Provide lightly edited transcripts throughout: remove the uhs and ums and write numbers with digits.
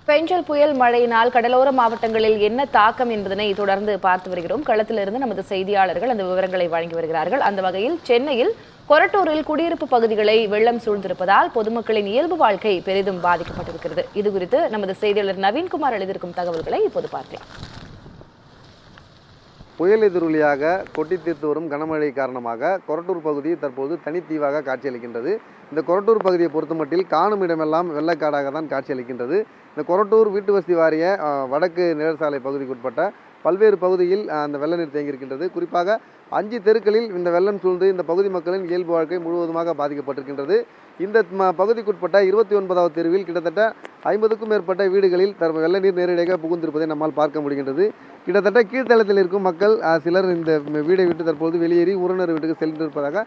பெஞ்சல் புயல் மழையினால் கடலோர மாவட்டங்களில் என்ன தாக்கம் என்பதனை தொடர்ந்து பார்த்து வருகிறோம். களத்திலிருந்து நமது செய்தியாளர்கள் அந்த விவரங்களை வழங்கி வருகிறார்கள். அந்த வகையில் சென்னையில் கொரட்டூரில் குடியிருப்பு பகுதிகளை வெள்ளம் சூழ்ந்திருப்பதால் பொதுமக்களின் இயல்பு வாழ்க்கை பெரிதும் பாதிக்கப்பட்டிருக்கிறது. இதுகுறித்து நமது செய்தியாளர் நவீன்குமார் எழுதியிருக்கும் தகவல்களை இப்போது பார்க்கலாம். புயல் எதிரொலியாக கொட்டி தீர்த்து வரும் கனமழை காரணமாக கொரட்டூர் பகுதி தற்போது தனித்தீவாக காட்சியளிக்கின்றது. இந்த கொரட்டூர் பகுதியை பொறுத்தமட்டில் காணும் இடமெல்லாம் வெள்ளக்காடாக தான் காட்சியளிக்கின்றது. இந்த கொரட்டூர் வீட்டு வசதி வாரிய வடக்கு நிழற்சாலை பகுதிக்குட்பட்ட பல்வேறு பகுதியில் அந்த வெள்ள நீர் தேங்கியிருக்கின்றது. குறிப்பாக 5 தெருக்களில் இந்த வெள்ளம் சூழ்ந்து இந்த பகுதி மக்களின் இயல்பு வாழ்க்கை முழுவதுமாக பாதிக்கப்பட்டிருக்கின்றது. இந்த பகுதிக்குட்பட்ட 29வது தெருவில் கிட்டத்தட்ட 50க்கும் மேற்பட்ட வீடுகளில் வெள்ள நீர் நேரடியாக புகுந்திருப்பதை நம்மால் பார்க்க முடிகின்றது. கிட்டத்தட்ட கீழ்த்தளத்தில் இருக்கும் மக்கள் சிலர் இந்த வீடை விட்டு தற்போது வெளியேறி உறவினர் வீட்டுக்கு சென்றிருப்பதாக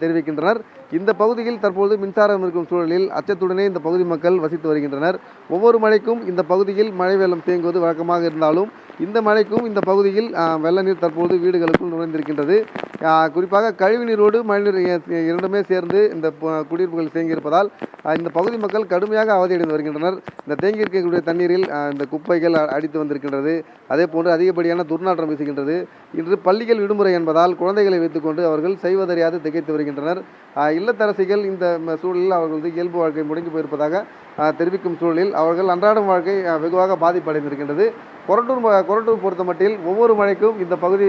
தெரிவிக்கின்றனர். இந்த பகுதியில் தற்போது மின்சாரம் இருக்கும் சூழலில் அச்சத்துடனே இந்த பகுதி மக்கள் வசித்து வருகின்றனர். ஒவ்வொரு மழைக்கும் இந்த பகுதியில் மழை வெள்ளம் தேங்குவது வழக்கமாக இருந்தாலும் இந்த மழைக்கும் இந்த பகுதியில் வெள்ள நீர் தற்போது வீடுகளுக்குள் நுழைந்திருக்கின்றது. குறிப்பாக கழிவு நீரோடு மழைநீர் இரண்டுமே சேர்ந்து இந்த குடியிருப்புகள் தேங்கியிருப்பதால் இந்த பகுதி மக்கள் கடுமையாக அவதியடைந்து வருகின்றனர். இந்த தேங்கி இருக்கக்கூடிய தண்ணீரில் இந்த குப்பைகள் அடித்து வந்திருக்கின்றது. அதே போன்று அதிகப்படியான துர்நாற்றம் வீசுகின்றது. இன்று பள்ளிகள் விடுமுறை என்பதால் குழந்தைகளை வைத்துக்கொண்டு அவர்கள் செய்வதறியாது திகைத்து வருகின்றனர். இல்லத்தரசிகள் இந்த சூழலில் அவர்களது இயல்பு வாழ்க்கை முடங்கி போயிருப்பதாக தெரிவிக்கும் சூழலில் அவர்கள் அன்றாடம் வாழ்க்கை வெகுவாக பாதிப்படைந்திருக்கின்றது. கொரட்டூர் பொறுத்த மட்டில் ஒவ்வொரு மழைக்கும் இந்த பகுதி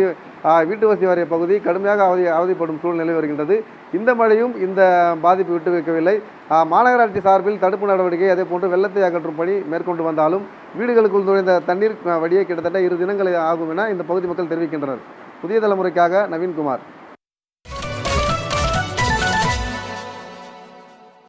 வீட்டு வசதி வாரிய பகுதி கடுமையாக அவதிப்படும் சூழ்நிலை வருகின்றது. இந்த மழையும் இந்த பாதிப்பு விட்டு வைக்கவில்லை. மாநகராட்சி சார்பில் தடுப்பு நடவடிக்கை அதே போன்று வெள்ளத்தை அகற்றும் பணி மேற்கொண்டு வந்தாலும் வீடுகளுக்குள் நுழைந்த தண்ணீர் வடியே கிட்டத்தட்ட 2 தினங்கள் ஆகும் என இந்த பகுதி மக்கள் தெரிவிக்கின்றனர். புதிய தலைமுறைக்காக நவீன்குமார்.